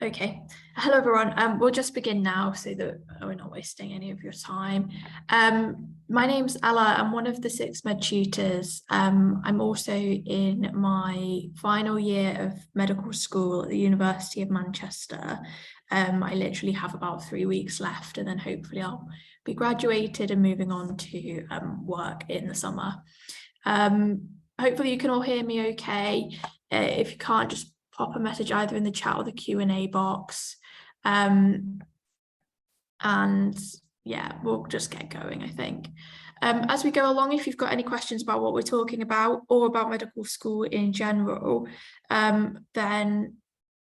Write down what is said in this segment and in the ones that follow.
Okay, hello everyone. We'll just begin now so that we're not wasting any of your time. My name's Ella. I'm one of the 6 med tutors. I'm also in my final year of medical school at the University of Manchester. I literally have about 3 weeks left, and then hopefully I'll be graduated and moving on to work in the summer. Hopefully you can all hear me okay. If you can't, just pop a message either in the chat or the Q&A box. And yeah, we'll just get going, I think. As we go along, if you've got any questions about what we're talking about or about medical school in general, then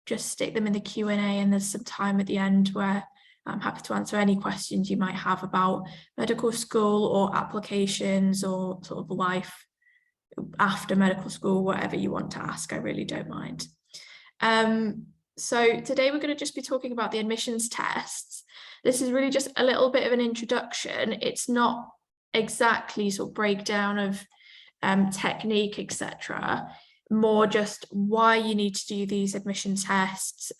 just stick them in the Q&A, and there's some time at the end where I'm happy to answer any questions you might have about medical school or applications or sort of life after medical school, whatever you want to ask, I really don't mind. So today we're going to just be talking about the admissions tests. This is really just a little bit of an introduction. It's not exactly sort of breakdown of technique, etc. More just why you need to do these admissions tests,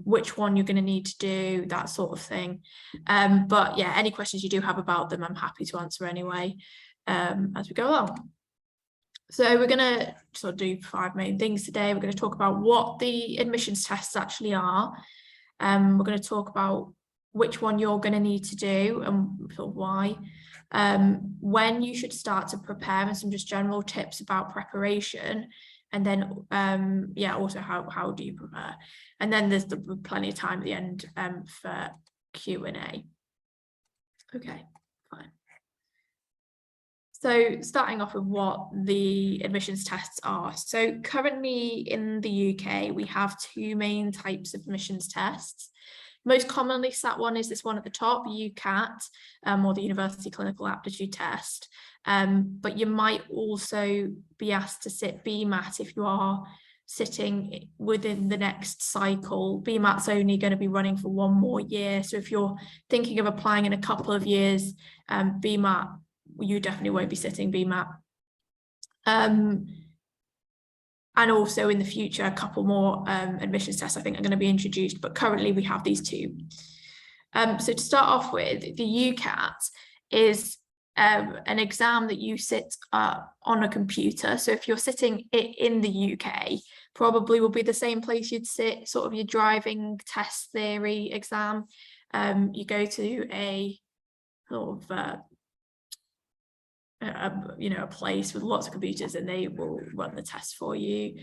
which one you're going to need to do, that sort of thing. But yeah, any questions you do have about them, I'm happy to answer anyway, as we go along. So we're going to sort of do 5 main things today. We're going to talk about what the admissions tests actually are. We're going to talk about which one you're going to need to do and sort of why. When you should start to prepare, and some just general tips about preparation. And then, yeah, also how do you prepare? And then there's plenty of time at the end for Q&A. Okay, fine. So starting off with what the admissions tests are. So currently in the UK, we have 2 main types of admissions tests. Most commonly sat one is this one at the top, UCAT, or the University Clinical Aptitude Test. But you might also be asked to sit BMAT if you are sitting within the next cycle. BMAT's only going to be running for 1 more year. So if you're thinking of applying in a couple of years, BMAT, you definitely won't be sitting BMAT. And also in the future, a couple more admissions tests I think are going to be introduced, but currently we have these 2. So to start off with, the UCAT is an exam that you sit on a computer. So if you're sitting in the UK, probably will be the same place you'd sit sort of your driving test theory exam. You go to a sort of a place with lots of computers, and they will run the test for you.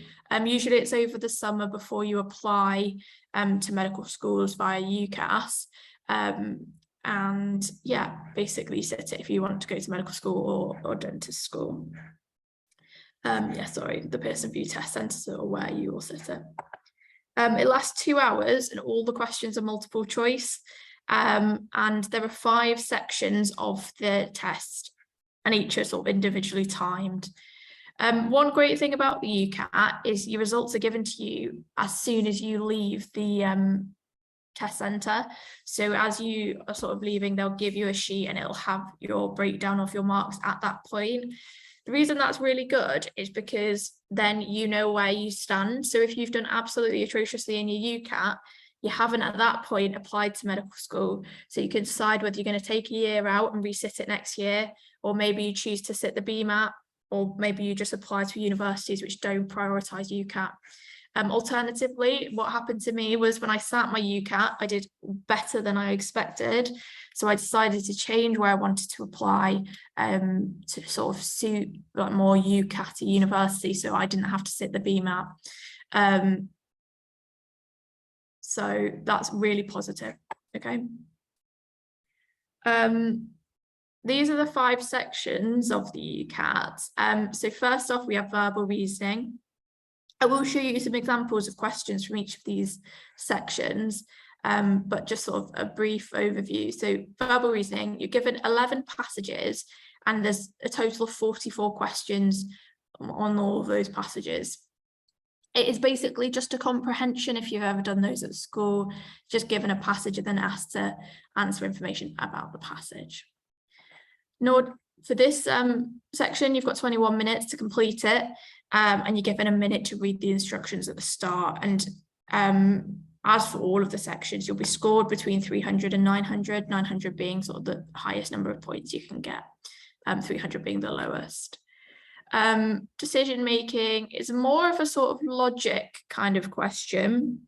Usually it's over the summer before you apply to medical schools via UCAS. And yeah, basically sit it if you want to go to medical school or dentist school. Yeah, sorry, the Pearson VUE test centres are where you will sit it. It lasts 2 hours and all the questions are multiple choice. And there are 5 sections of the test, and each are sort of individually timed. One great thing about the UCAT is your results are given to you as soon as you leave the test centre. So as you are sort of leaving, they'll give you a sheet and it'll have your breakdown of your marks at that point. The reason that's really good is because then you know where you stand. So if you've done absolutely atrociously in your UCAT, you haven't at that point applied to medical school. So you can decide whether you're going to take a year out and resit it next year, or maybe you choose to sit the BMAT, or maybe you just apply to universities which don't prioritise UCAT. Alternatively, what happened to me was when I sat my UCAT, I did better than I expected. So I decided to change where I wanted to apply to sort of suit like more UCAT university, so I didn't have to sit the BMAT. So that's really positive, okay? These are the 5 sections of the UCAT. So first off, we have verbal reasoning. I will show you some examples of questions from each of these sections, but just sort of a brief overview. So verbal reasoning, you're given 11 passages and there's a total of 44 questions on all of those passages. It is basically just a comprehension, if you've ever done those at school, just given a passage and then asked to answer information about the passage. For this section, you've got 21 minutes to complete it, and you're given a minute to read the instructions at the start. And as for all of the sections, you'll be scored between 300 and 900, 900 being sort of the highest number of points you can get, 300 being the lowest. Decision making is more of a sort of logic kind of question.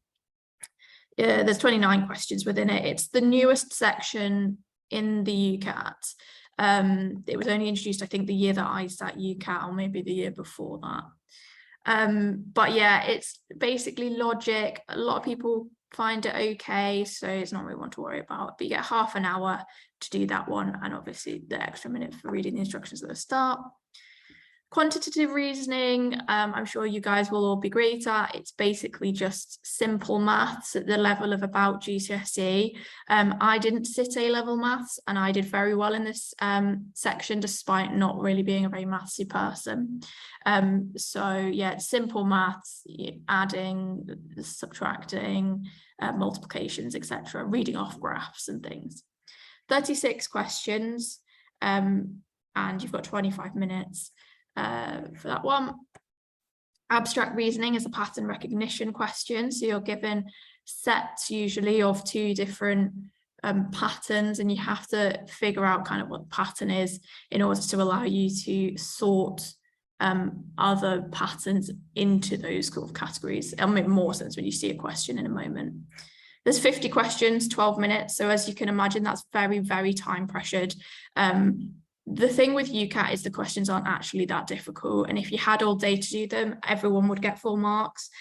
There's 29 questions within it. It's the newest section in the UCAT. It was only introduced, I think, the year that I sat UCAT, or maybe the year before that. But yeah, it's basically logic. A lot of people find it okay, so it's not really one to worry about. But you get half an hour to do that one, and obviously the extra minute for reading the instructions at the start. Quantitative reasoning, I'm sure you guys will all be great at. It's basically just simple maths at the level of about GCSE. I didn't sit A-level maths, and I did very well in this section, despite not really being a very mathsy person. So yeah, simple maths, adding, subtracting, multiplications, etc., reading off graphs and things. 36 questions, and you've got 25 minutes. For that one. Abstract reasoning is a pattern recognition question. So you're given sets usually of 2 different patterns, and you have to figure out kind of what the pattern is in order to allow you to sort other patterns into those sort of categories. It'll make more sense when you see a question in a moment. There's 50 questions, 12 minutes. So as you can imagine, that's very, very time pressured. The thing with UCAT is the questions aren't actually that difficult, and if you had all day to do them, everyone would get full marks,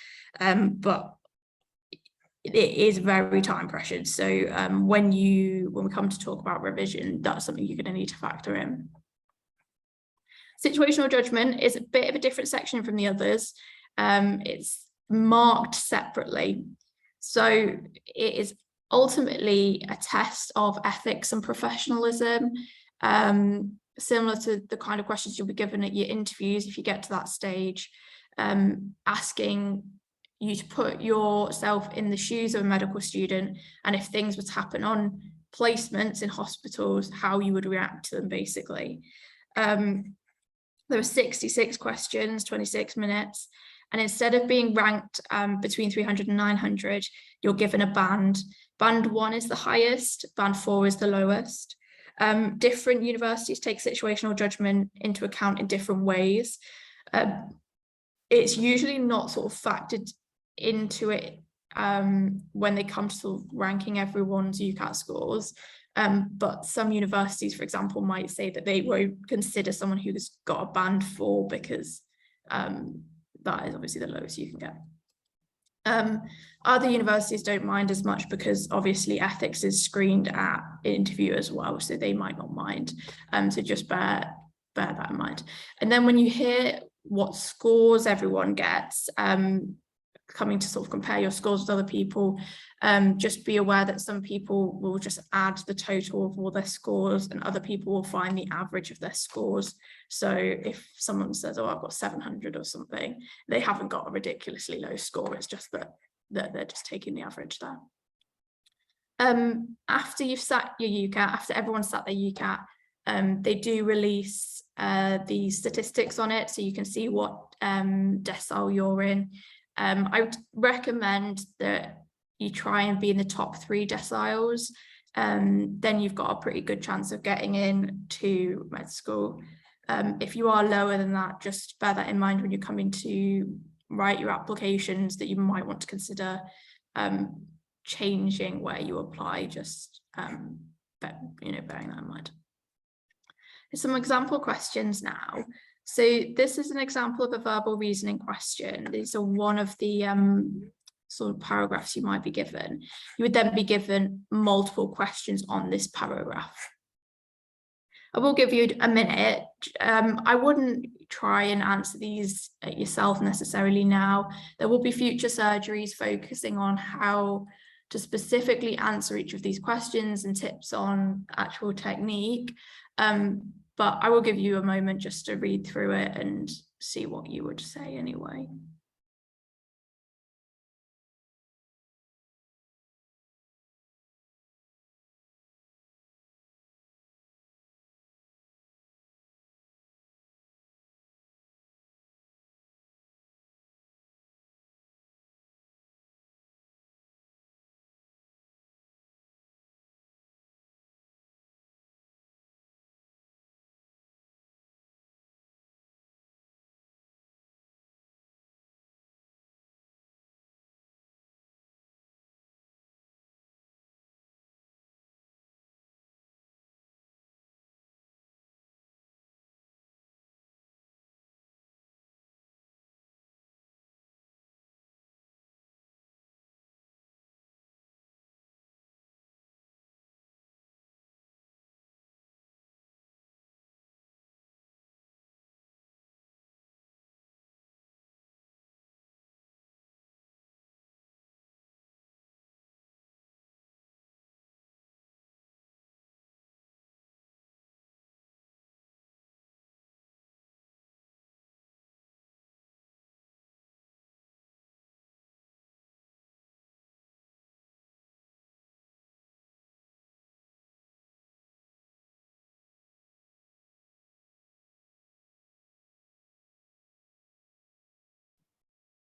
but it is very time pressured. So when we come to talk about revision, that's something you're going to need to factor in. Situational judgment is a bit of a different section from the others. It's marked separately, so it is ultimately a test of ethics and professionalism. Similar to the kind of questions you'll be given at your interviews if you get to that stage, asking you to put yourself in the shoes of a medical student, and if things were to happen on placements in hospitals, how you would react to them, basically. There are 66 questions, 26 minutes, and instead of being ranked between 300 and 900, you're given a band. Band 1 is the highest, band 4 is the lowest. Different universities take situational judgment into account in different ways. It's usually not sort of factored into it when they come to sort of ranking everyone's UCAT scores. But some universities, for example, might say that they won't consider someone who's got a band 4 because that is obviously the lowest you can get. Other universities don't mind as much because obviously ethics is screened at interview as well, so they might not mind. So just bear that in mind. And then when you hear what scores everyone gets, coming to sort of compare your scores with other people, just be aware that some people will just add the total of all their scores, and other people will find the average of their scores. So if someone says, oh, I've got 700 or something, they haven't got a ridiculously low score. It's just that they're just taking the average there. After you've sat your UCAT, after everyone's sat their UCAT, they do release the statistics on it, so you can see what decile you're in. I would recommend that you try and be in the top 3 deciles. Then you've got a pretty good chance of getting in to med school. If you are lower than that, just bear that in mind when you're coming to write your applications, that you might want to consider changing where you apply, just bearing that in mind. Here's some example questions now. So this is an example of a verbal reasoning question. These are one of the sort of paragraphs you might be given. You would then be given multiple questions on this paragraph. I will give you a minute. I wouldn't try and answer these yourself necessarily now. There will be future surgeries focusing on how to specifically answer each of these questions and tips on actual technique. But I will give you a moment just to read through it and see what you would say anyway.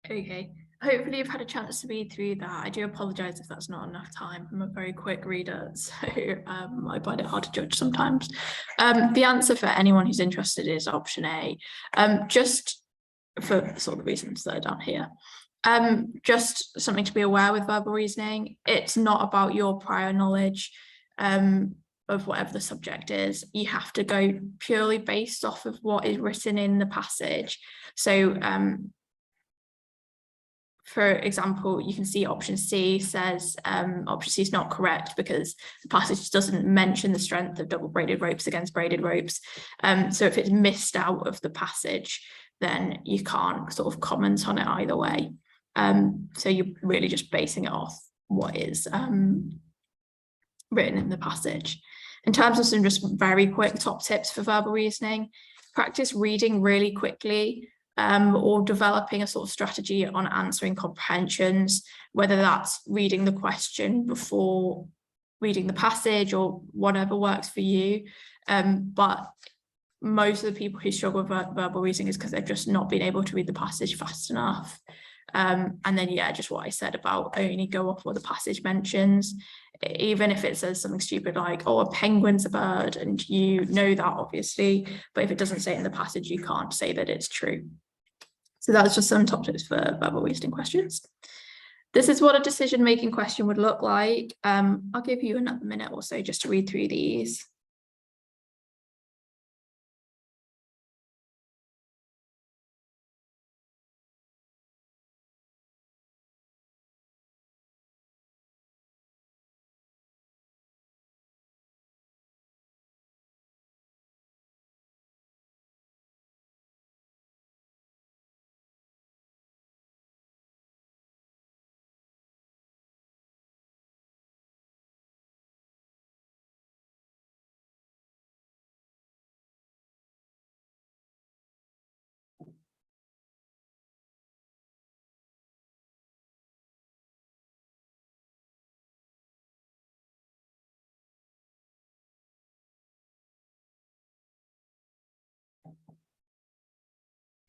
Okay, hopefully you've had a chance to read through that. I do apologise if that's not enough time. I'm a very quick reader, so I find it hard to judge sometimes. The answer for anyone who's interested is option A, just for sort of the reasons that are down here. Just something to be aware with verbal reasoning. It's not about your prior knowledge of whatever the subject is. You have to go purely based off of what is written in the passage. So for example, you can see option C says option C is not correct because the passage doesn't mention the strength of double braided ropes against braided ropes. So if it's missed out of the passage, then you can't sort of comment on it either way. So you're really just basing it off what is written in the passage. In terms of some just very quick top tips for verbal reasoning, practice reading really quickly, or developing a sort of strategy on answering comprehensions, whether that's reading the question before reading the passage or whatever works for you. But most of the people who struggle with verbal reasoning is because they've just not been able to read the passage fast enough. And then, yeah, just what I said about only go off what the passage mentions, even if it says something stupid like, oh, a penguin's a bird, and you know that obviously, but if it doesn't say it in the passage, you can't say that it's true. So that's just some top tips for verbal reasoning questions. This is what a decision-making question would look like. I'll give you another minute or so just to read through these.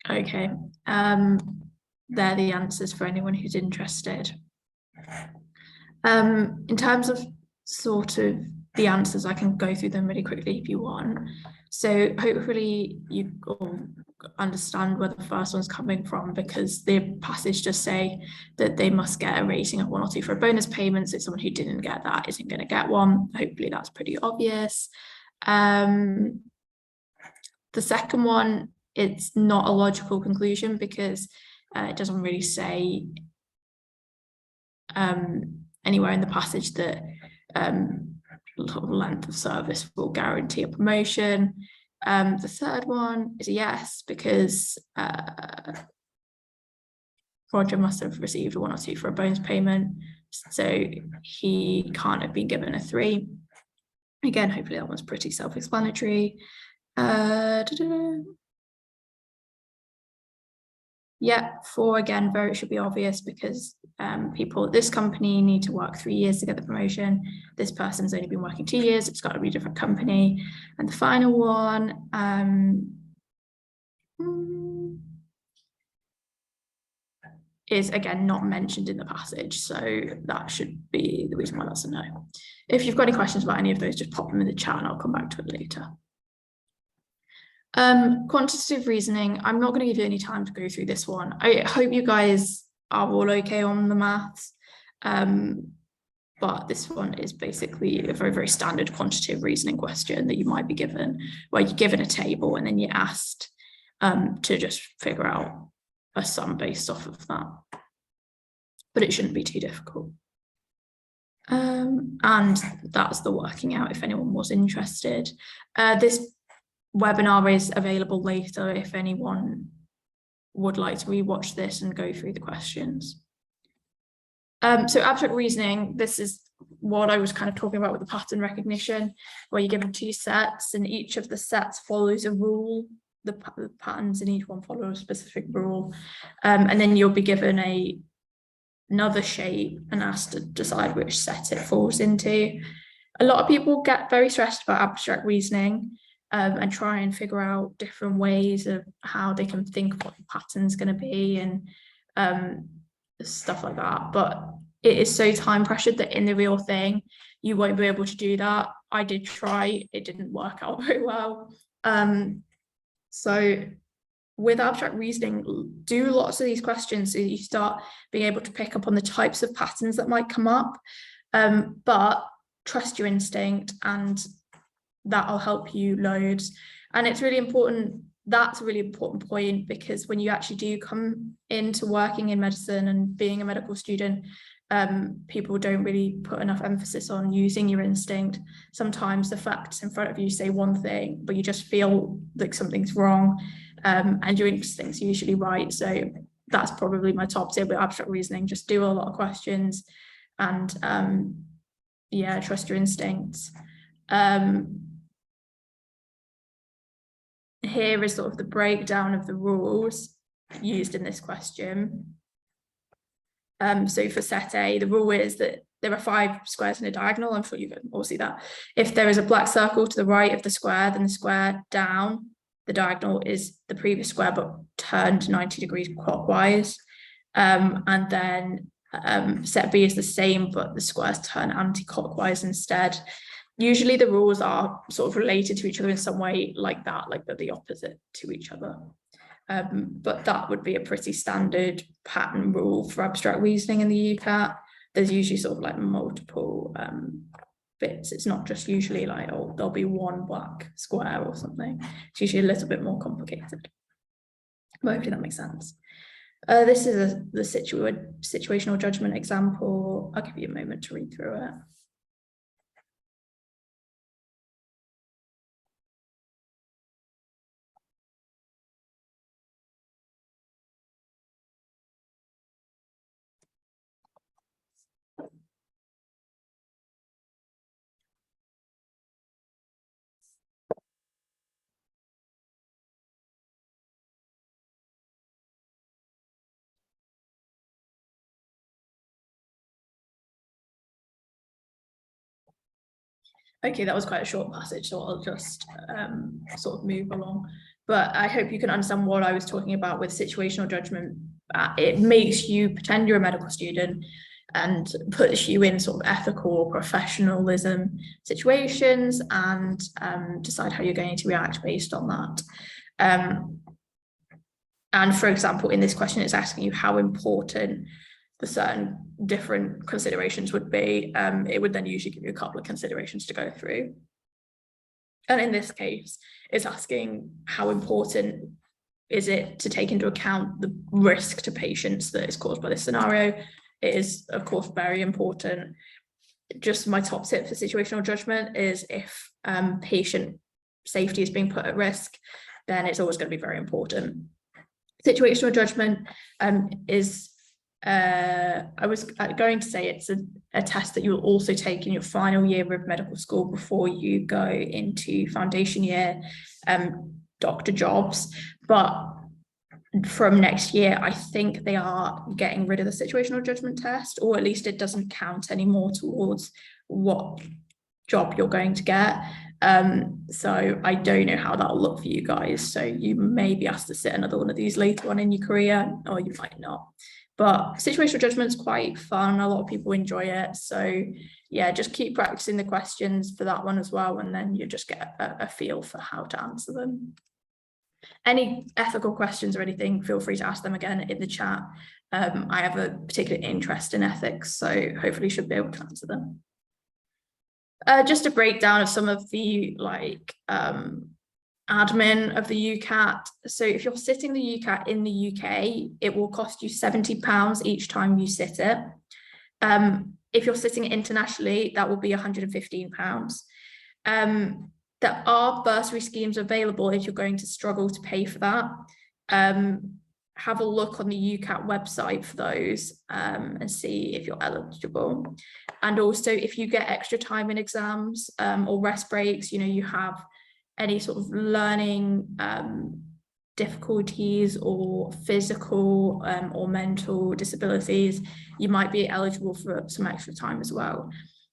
Okay, they're the answers for anyone who's interested. In terms of sort of the answers, I can go through them really quickly if you want. So hopefully you all understand where the first one's coming from, because the passage does say that they must get a rating of 1 or 2 for a bonus payment. So someone who didn't get that isn't going to get one. Hopefully that's pretty obvious. The second one, it's not a logical conclusion because it doesn't really say anywhere in the passage that length of service will guarantee a promotion. The third one is a yes, because Roger must have received a 1 or 2 for a bonus payment, so he can't have been given a 3. Again, hopefully that one's pretty self-explanatory. Yeah, 4 again, it should be obvious because people at this company need to work 3 years to get the promotion. This person's only been working 2 years, it's got to be a different company. And the final one, is again not mentioned in the passage, so that should be the reason why that's a no. If you've got any questions about any of those, just pop them in the chat and I'll come back to it later. Quantitative reasoning, I'm not going to give you any time to go through this one. I hope you guys are all okay on the maths, but this one is basically a very, very standard quantitative reasoning question that you might be given, where you're given a table and then you're asked to just figure out a sum based off of that. But it shouldn't be too difficult. And that's the working out if anyone was interested. This webinar is available later if anyone would like to rewatch this and go through the questions. So abstract reasoning, this is what I was kind of talking about with the pattern recognition, where you're given 2 sets and each of the sets follows a rule. The patterns in each one follow a specific rule. And then you'll be given another shape and asked to decide which set it falls into. A lot of people get very stressed about abstract reasoning and try and figure out different ways of how they can think what the pattern's going to be. And stuff like that. But it is so time pressured that in the real thing, you won't be able to do that. I did try, it didn't work out very well. So with abstract reasoning, do lots of these questions so you start being able to pick up on the types of patterns that might come up. But trust your instinct, and that'll help you loads. And it's really important, that's a really important point, because when you actually do come into working in medicine and being a medical student, people don't really put enough emphasis on using your instinct. Sometimes the facts in front of you say one thing, but you just feel like something's wrong, and your instinct's usually right. So that's probably my top tip with abstract reasoning. Just do a lot of questions, and yeah, trust your instincts. Here is sort of the breakdown of the rules used in this question. So for set A, the rule is that there are 5 squares in a diagonal. I'm sure you can all see that. If there is a black circle to the right of the square, then the square down the diagonal is the previous square, but turned 90 degrees clockwise. And then set B is the same, but the squares turn anti-clockwise instead. Usually the rules are sort of related to each other in some way like that, like they're the opposite to each other. But that would be a pretty standard pattern rule for abstract reasoning in the UCAT. There's usually sort of like multiple bits. It's not just usually like, oh, there'll be one black square or something. It's usually a little bit more complicated. But hopefully that makes sense. This is the situational judgment example. I'll give you a moment to read through it. Okay, that was quite a short passage, so I'll just sort of move along. But I hope you can understand what I was talking about with situational judgment. It makes you pretend you're a medical student and puts you in sort of ethical or professionalism situations, and decide how you're going to react based on that. And for example, in this question, it's asking you how important the certain different considerations would be. It would then usually give you a couple of considerations to go through. And in this case, it's asking how important is it to take into account the risk to patients that is caused by this scenario. It is, of course, very important. Just my top tip for situational judgment is if patient safety is being put at risk, then it's always going to be very important. Situational judgment is I was going to say it's a test that you will also take in your final year of medical school before you go into foundation year doctor jobs. But from next year, I think they are getting rid of the situational judgment test, or at least it doesn't count anymore towards what job you're going to get. So I don't know how that'll look for you guys. So you may be asked to sit another one of these later on in your career, or you might not. But situational judgment is quite fun. A lot of people enjoy it. So yeah, just keep practicing the questions for that one as well. And then you just get a feel for how to answer them. Any ethical questions or anything, feel free to ask them again in the chat. I have a particular interest in ethics, so hopefully should be able to answer them. Just a breakdown of some of the admin of the UCAT. So if you're sitting the UCAT in the UK, it will cost you £70 each time you sit it. If you're sitting it internationally, that will be £115. There are bursary schemes available if you're going to struggle to pay for that. Have a look on the UCAT website for those and see if you're eligible. And also if you get extra time in exams or rest breaks, you know, you have any sort of learning difficulties or physical or mental disabilities, you might be eligible for some extra time as well.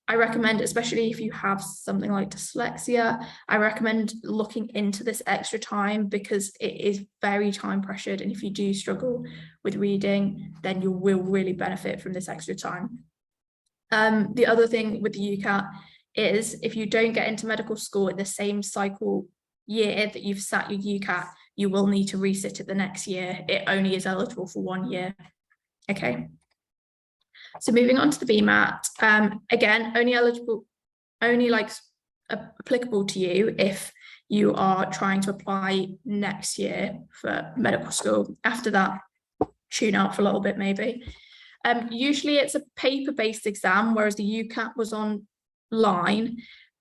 I recommend, especially if you have something like dyslexia, I recommend looking into this extra time because it is very time pressured. And if you do struggle with reading, then you will really benefit from this extra time. The other thing with the UCAT is if you don't get into medical school in the same cycle year that you've sat your UCAT, you will need to resit it the next year. It only is eligible for 1 year. Okay. So moving on to the BMAT, again, only like applicable to you if you are trying to apply next year for medical school. After that, tune out for a little bit maybe. Usually it's a paper-based exam, whereas the UCAT was online,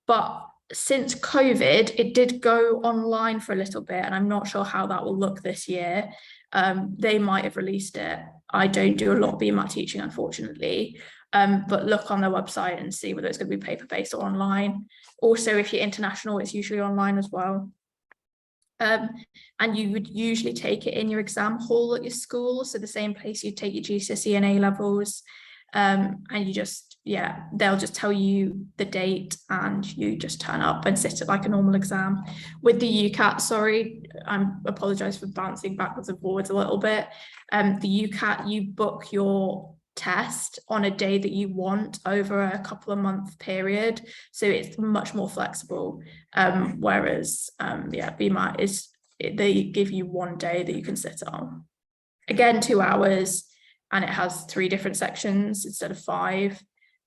but since COVID, it did go online for a little bit, and I'm not sure how that will look this year. They might have released it. I don't do a lot of BMAT teaching, unfortunately, but look on their website and see whether it's going to be paper-based or online. Also, if you're international, it's usually online as well. And you would usually take it in your exam hall at your school, so the same place you take your GCSE and A levels, and you just, yeah, they'll just tell you the date and you just turn up and sit it like a normal exam. With the UCAT, sorry, I apologise for bouncing backwards and forwards a little bit. The UCAT, you book your test on a day that you want over a couple of month period, so it's much more flexible, whereas yeah, BMAT is, they give you 1 day that you can sit on, again 2 hours, and it has 3 different sections instead of 5.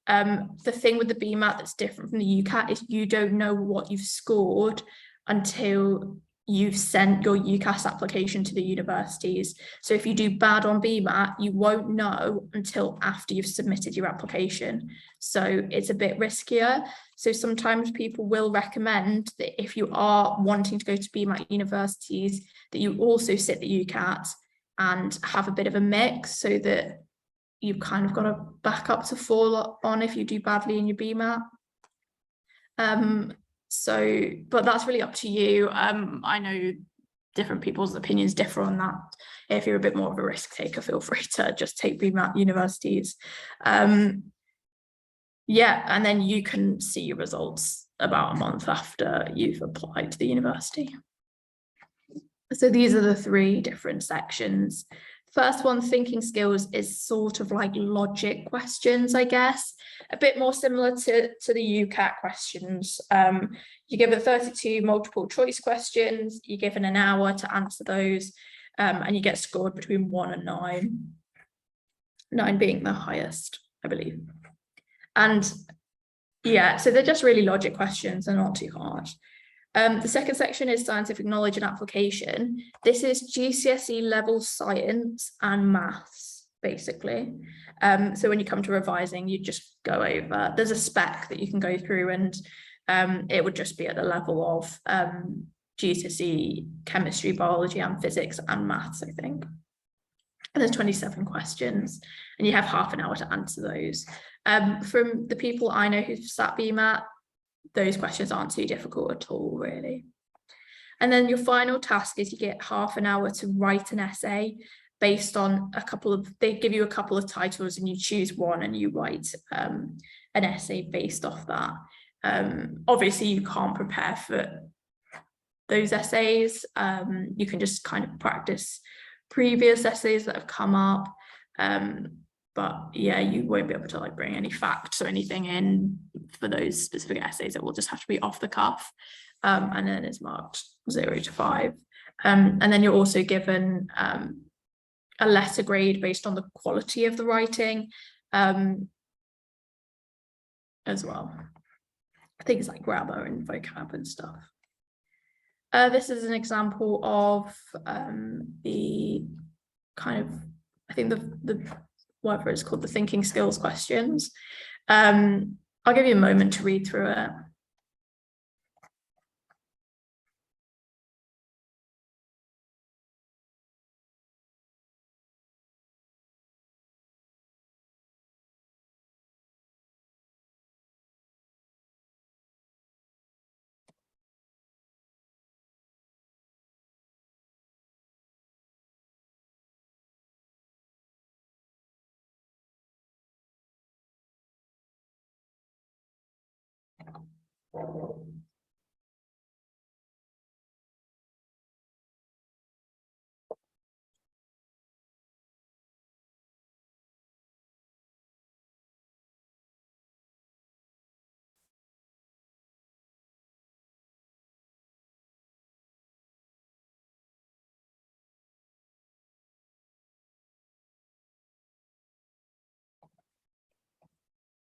The thing with the BMAT that's different from the UCAT is you don't know what you've scored until you've sent your UCAS application to the universities. So if you do bad on BMAT, you won't know until after you've submitted your application. So it's a bit riskier. So sometimes people will recommend that if you are wanting to go to BMAT universities, that you also sit the UCAT and have a bit of a mix, so that you've kind of got a backup to fall on if you do badly in your BMAT. So, but that's really up to you. I know different people's opinions differ on that. If you're a bit more of a risk taker, feel free to just take BMAT universities. Yeah, and then you can see your results about a month after you've applied to the university. So these are the 3 different sections. First one, thinking skills, is sort of like logic questions, I guess, a bit more similar to the UCAT questions. You're given 32 multiple choice questions, you're given an hour to answer those, and you get scored between 1 and 9, 9 being the highest, I believe. And yeah, so they're just really logic questions, they're not too hard. The second section is scientific knowledge and application. This is GCSE level science and maths, basically. So when you come to revising, you just go over, there's a spec that you can go through, and it would just be at the level of GCSE chemistry, biology and physics and maths, I think. And there's 27 questions, and you have half an hour to answer those. From the people I know who've sat BMAT, those questions aren't too difficult at all, really. And then your final task is you get half an hour to write an essay based on a couple of, they give you a couple of titles and you choose one and you write an essay based off that. Obviously you can't prepare for those essays. You can just kind of practice previous essays that have come up. But yeah, you won't be able to like bring any facts or anything in for those specific essays. It will just have to be off the cuff, and then it's marked 0 to 5. And then you're also given a letter grade based on the quality of the writing, as well. Things like grammar and vocab and stuff. This is an example of the kind of, I think the whatever it's called, the thinking skills questions. I'll give you a moment to read through it.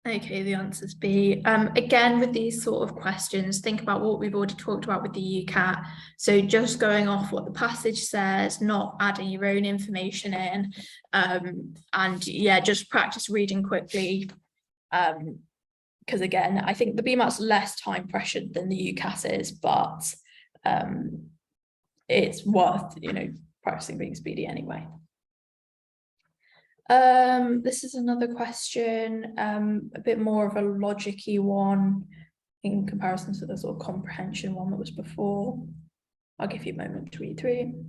Okay, the answer's B. Again, with these sort of questions, think about what we've already talked about with the UCAT. So just going off what the passage says, not adding your own information in. And yeah, just practice reading quickly. Because again, I think the BMAT's less time pressured than the UCAT is, but it's worth, practicing being speedy anyway. This is another question, a bit more of a logic-y one in comparison to the sort of comprehension one that was before. I'll give you a moment to read through.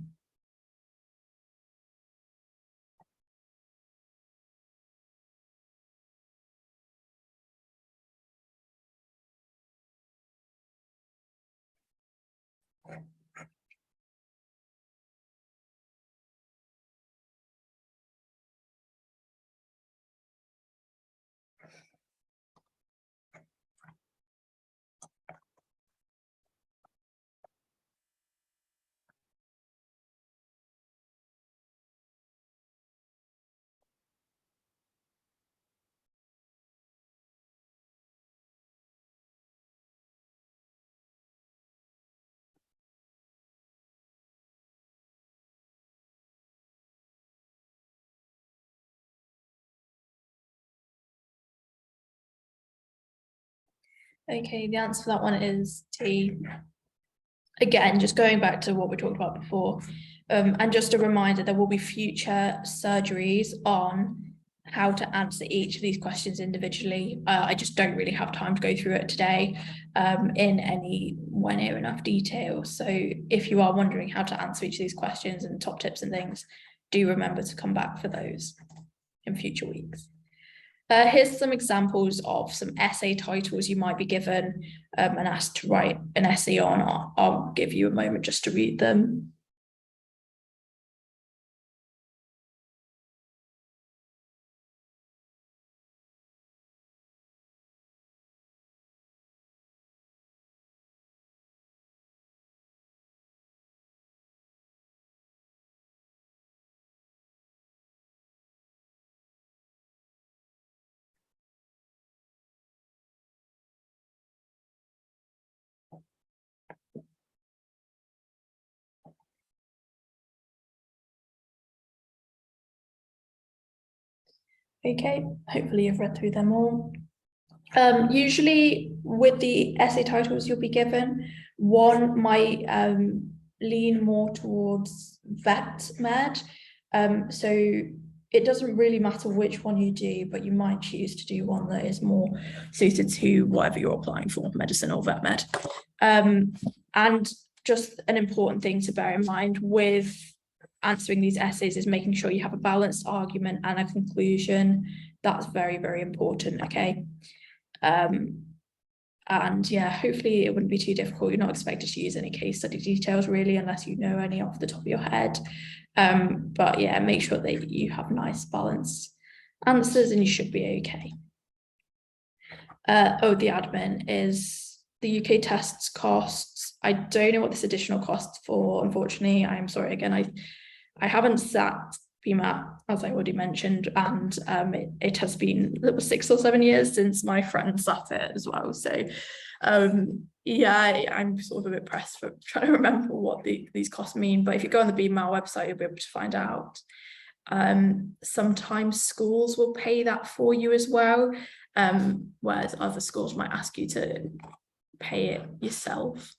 Okay, the answer for that one is D. Again, just going back to what we talked about before, and just a reminder, there will be future surgeries on how to answer each of these questions individually. I just don't really have time to go through it today in anywhere near enough detail. So if you are wondering how to answer each of these questions and top tips and things, do remember to come back for those in future weeks. Here's some examples of some essay titles you might be given and asked to write an essay on. I'll give you a moment just to read them. Okay, hopefully you've read through them all. Usually with the essay titles you'll be given, one might lean more towards vet med. So it doesn't really matter which one you do, but you might choose to do one that is more suited to whatever you're applying for, medicine or vet med. And just an important thing to bear in mind with answering these essays is making sure you have a balanced argument and a conclusion. That's very, very important, okay? And yeah, hopefully it wouldn't be too difficult. You're not expected to use any case study details really, unless you know any off the top of your head. But yeah, make sure that you have nice balanced answers and you should be okay. The admin is the UK tests costs. I don't know what this additional costs for, unfortunately. I'm sorry, again, I haven't sat BMAT, as I already mentioned, and it has been 6 or 7 years since my friend sat it as well. So yeah, I'm sort of a bit pressed for trying to remember what these costs mean. But if you go on the BMAT website, you'll be able to find out. Sometimes schools will pay that for you as well, whereas other schools might ask you to pay it yourself.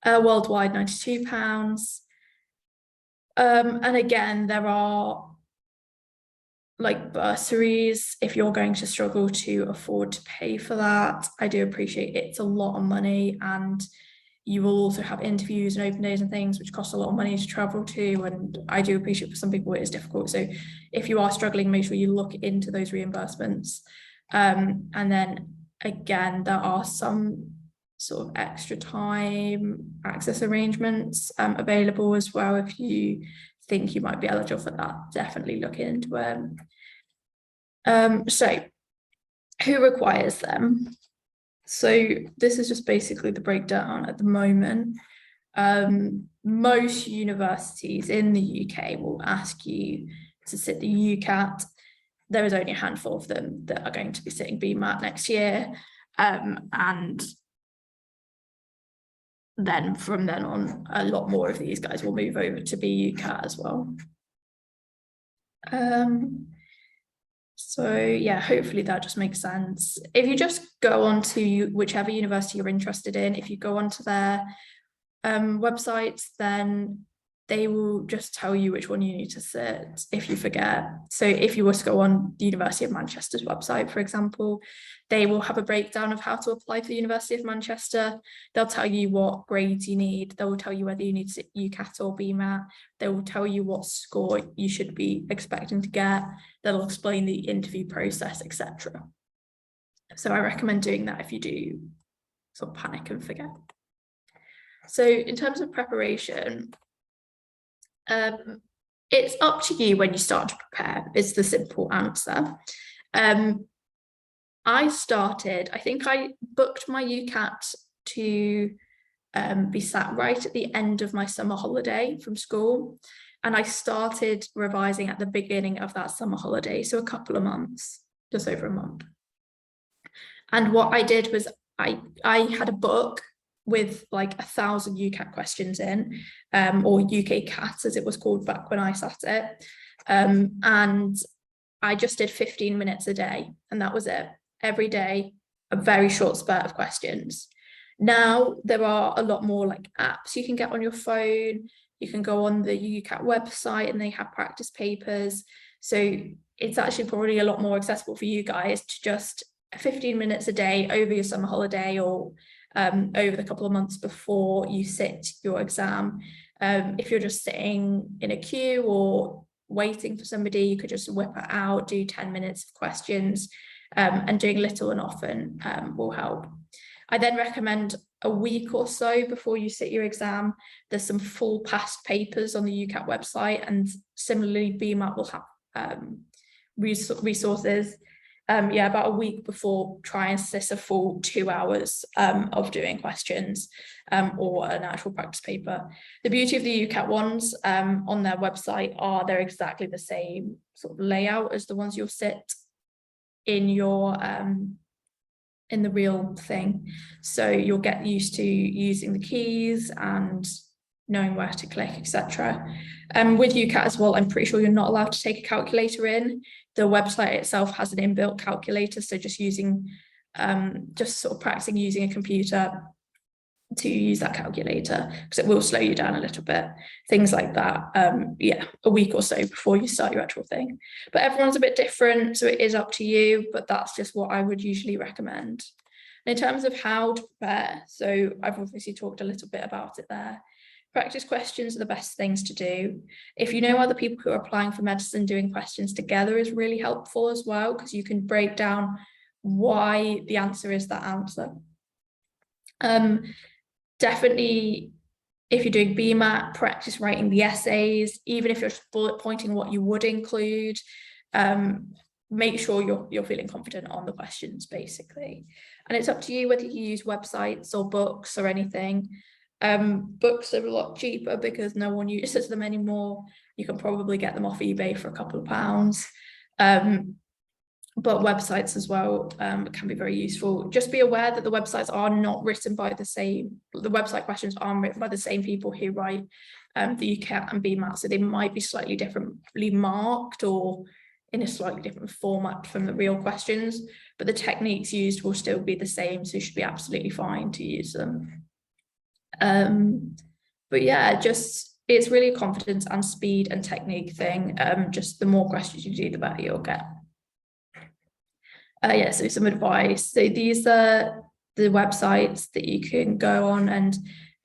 Worldwide, £92. And again, there are like bursaries if you're going to struggle to afford to pay for that. I do appreciate it's a lot of money, and you will also have interviews and open days and things which cost a lot of money to travel to, and I do appreciate for some people it is difficult. So if you are struggling, make sure you look into those reimbursements. And then again, there are some sort of extra time access arrangements available as well. If you think you might be eligible for that, definitely look into it. So who requires them? So this is just basically the breakdown at the moment. Most universities in the UK will ask you to sit the UCAT. There is only a handful of them that are going to be sitting BMAT next year. And then from then on, a lot more of these guys will move over to be UCAT as well. So yeah, hopefully that just makes sense. If you just go on to whichever university you're interested in, if you go onto their websites, then they will just tell you which one you need to sit if you forget. So if you were to go on the University of Manchester's website, for example, they will have a breakdown of how to apply for the University of Manchester. They'll tell you what grades you need. They will tell you whether you need to sit UCAT or BMAT. They will tell you what score you should be expecting to get. They'll explain the interview process, etc. So I recommend doing that if you do sort of panic and forget. So in terms of preparation, it's up to you when you start to prepare, is the simple answer. I think I booked my UCAT to be sat right at the end of my summer holiday from school. And I started revising at the beginning of that summer holiday, so a couple of months, just over a month. And what I did was I had a book with like 1,000 UCAT questions in, or UCAT as it was called back when I sat it. And I just did 15 minutes a day, and that was it. Every day, a very short spurt of questions. Now there are a lot more like apps you can get on your phone. You can go on the UCAT website and they have practice papers. So it's actually probably a lot more accessible for you guys to just 15 minutes a day over your summer holiday, or over the couple of months before you sit your exam. If you're just sitting in a queue or waiting for somebody, you could just whip it out, do 10 minutes of questions, and doing little and often will help. I then recommend a week or so before you sit your exam. There's some full past papers on the UCAT website, and similarly BMAT will have resources. About a week before, try and sit a full 2 hours of doing questions or an actual practice paper. The beauty of the UCAT ones on their website are they're exactly the same sort of layout as the ones you'll sit in your in the real thing. So you'll get used to using the keys and knowing where to click, etc. With UCAT as well, I'm pretty sure you're not allowed to take a calculator in. The website itself has an inbuilt calculator, so just sort of practicing using a computer to use that calculator, because it will slow you down a little bit, things like that. A week or so before you start your actual thing. But everyone's a bit different, so it is up to you, but that's just what I would usually recommend. And in terms of how to prepare, so I've obviously talked a little bit about it there. Practice questions are the best things to do. If you know other people who are applying for medicine, doing questions together is really helpful as well, because you can break down why the answer is that answer. Definitely, if you're doing BMAT, practice writing the essays, even if you're just bullet pointing what you would include. Make sure you're feeling confident on the questions, basically. And it's up to you whether you use websites or books or anything. Books are a lot cheaper because no one uses them anymore. You can probably get them off eBay for a couple of pounds. But websites as well can be very useful. Just be aware that the websites are not written by the website questions aren't written by the same people who write the UCAT and BMAT, so they might be slightly differently marked or in a slightly different format from the real questions, but the techniques used will still be the same, so you should be absolutely fine to use them. But yeah, it's really a confidence and speed and technique thing. Just the more questions you do, the better you'll get. So some advice. So these are the websites that you can go on, and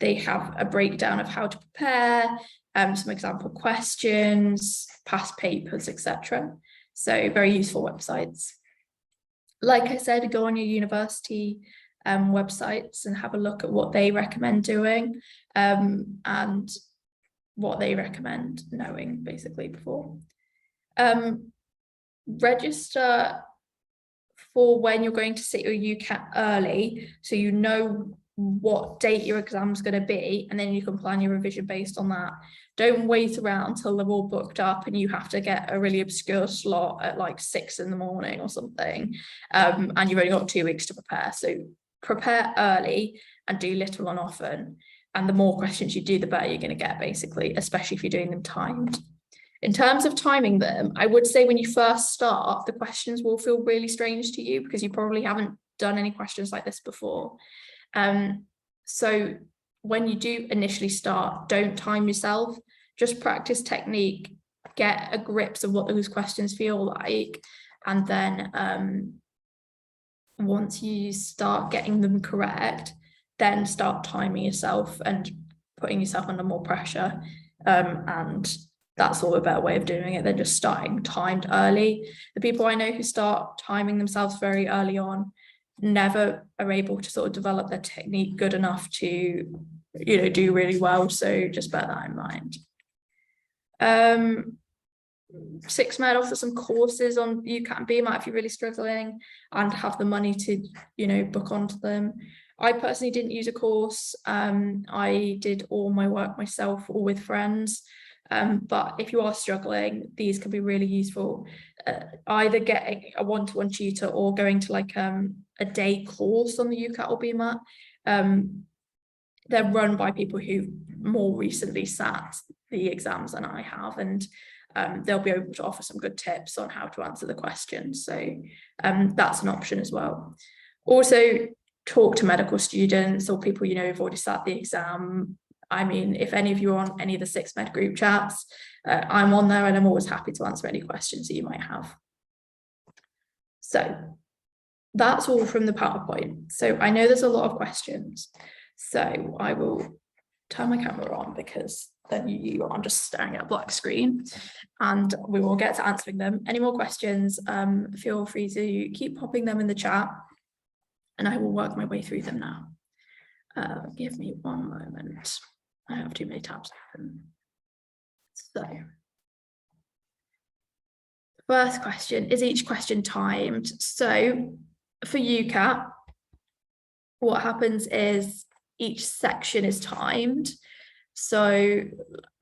they have a breakdown of how to prepare, some example questions, past papers, etc. So very useful websites. like I said, go on your university websites and have a look at what they recommend doing, and what they recommend knowing basically before. Register for when you're going to sit your UCAT early, so you know what date your exam's going to be, and then you can plan your revision based on that. Don't wait around until they're all booked up and you have to get a really obscure slot at like 6 in the morning or something, and you've only got 2 weeks to prepare. So prepare early and do little and often, and the more questions you do, the better you're going to get, basically, especially if you're doing them timed. In terms of timing them, I would say when you first start, the questions will feel really strange to you because you probably haven't done any questions like this before. So when you do initially start, don't time yourself, just practice technique, get a grip of what those questions feel like, and then once you start getting them correct, then start timing yourself and putting yourself under more pressure, and that's all a better way of doing it than just starting timed early. The people I know who start timing themselves very early on never are able to sort of develop their technique good enough to, you know, do really well. So just bear that in mind. 6med offers some courses on UCAT and BMAT if you're really struggling and have the money to, you know, book onto them. I personally didn't use a course. I did all my work myself or with friends. But if you are struggling, these can be really useful. Either getting a one-to-one tutor or going to like a day course on the UCAT or BMAT. They're run by people who more recently sat the exams than I have, and they'll be able to offer some good tips on how to answer the questions. So that's an option as well. Also, talk to medical students or people you know who've already sat the exam. I mean, if any of you are on any of the 6med group chats, I'm on there and I'm always happy to answer any questions that you might have. So that's all from the PowerPoint. So I know there's a lot of questions. So I will turn my camera on because then you are just staring at a black screen, and we will get to answering them. Any more questions, feel free to keep popping them in the chat and I will work my way through them now. Give me one moment. I have too many tabs open. So, first question, is each question timed? So for UCAT, what happens is each section is timed. So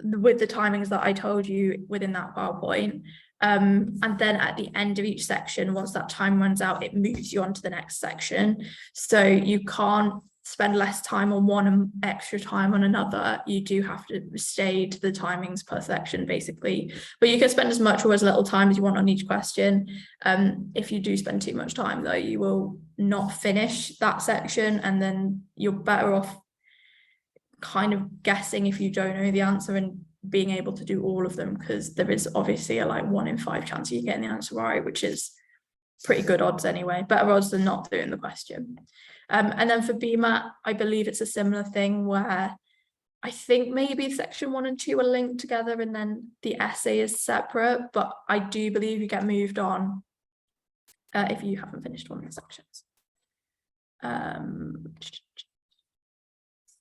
with the timings that I told you within that PowerPoint, and then at the end of each section, once that time runs out, it moves you on to the next section. So you can't spend less time on one and extra time on another. You do have to stay to the timings per section, basically. But you can spend as much or as little time as you want on each question. If you do spend too much time, though, you will not finish that section, and then you're better off kind of guessing if you don't know the answer and being able to do all of them, because there is obviously a like 1 in 5 chance of you getting the answer right, which is pretty good odds anyway, better odds than not doing the question. And then for BMAT, I believe it's a similar thing where I think maybe section 1 and 2 are linked together and then the essay is separate, but I do believe you get moved on if you haven't finished one of the sections.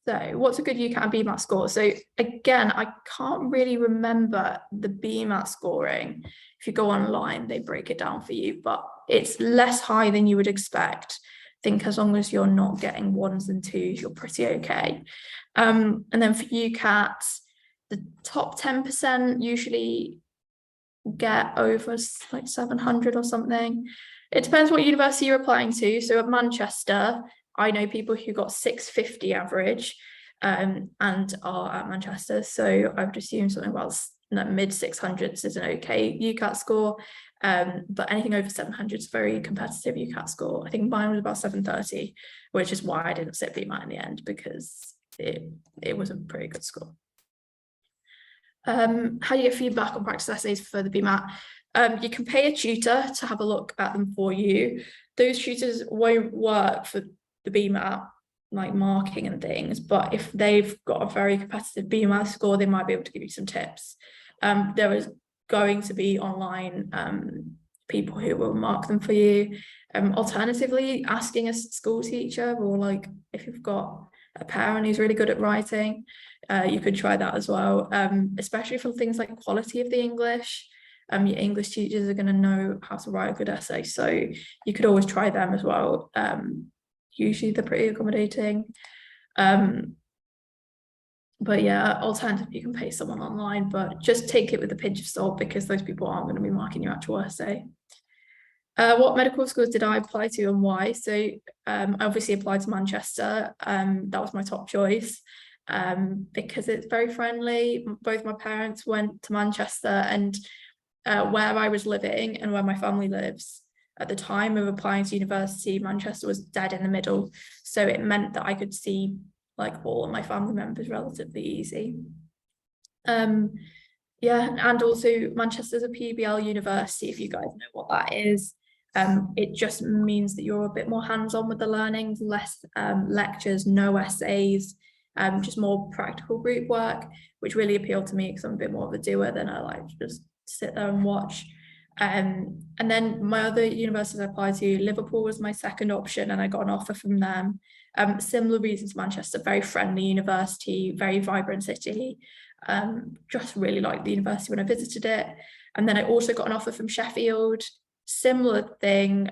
So what's a good UCAT and BMAT score? So again, I can't really remember the BMAT scoring. If you go online, they break it down for you, but it's less high than you would expect. I think as long as you're not getting 1s and 2s, you're pretty okay. And then for UCAT, the top 10% usually get over like 700 or something. It depends what university you're applying to. So at Manchester, I know people who got 650 average and are at Manchester. So I would assume something about mid 600s is an okay UCAT score. But anything over 700 is a very competitive UCAT score. I think mine was about 730, which is why I didn't sit BMAT in the end, because it was a pretty good score. How do you get feedback on practice essays for the BMAT? You can pay a tutor to have a look at them for you. Those tutors won't work for the BMAT, like marking and things, but if they've got a very competitive BMAT score, they might be able to give you some tips. There is going to be online people who will mark them for you. Alternatively, asking a school teacher, or like if you've got a parent who's really good at writing, you could try that as well, especially for things like quality of the English. Your English teachers are going to know how to write a good essay, so you could always try them as well. Usually they're pretty accommodating. But yeah, alternatively, you can pay someone online, but just take it with a pinch of salt, because those people aren't going to be marking your actual essay. What medical schools did I apply to and why? So I obviously applied to Manchester. That was my top choice, because it's very friendly. Both my parents went to Manchester, and where I was living and where my family lives at the time of applying to university, Manchester was dead in the middle. So it meant that I could see like all of my family members relatively easy. Yeah, and also Manchester's a PBL university, if you guys know what that is. It just means that you're a bit more hands-on with the learning, less lectures, no essays, just more practical group work, which really appealed to me because I'm a bit more of a doer than I like to just sit there and watch. And then my other universities I applied to, Liverpool was my second option, and I got an offer from them. Similar reasons to Manchester, very friendly university, very vibrant city. Just really liked the university when I visited it. And then I also got an offer from Sheffield, similar thing,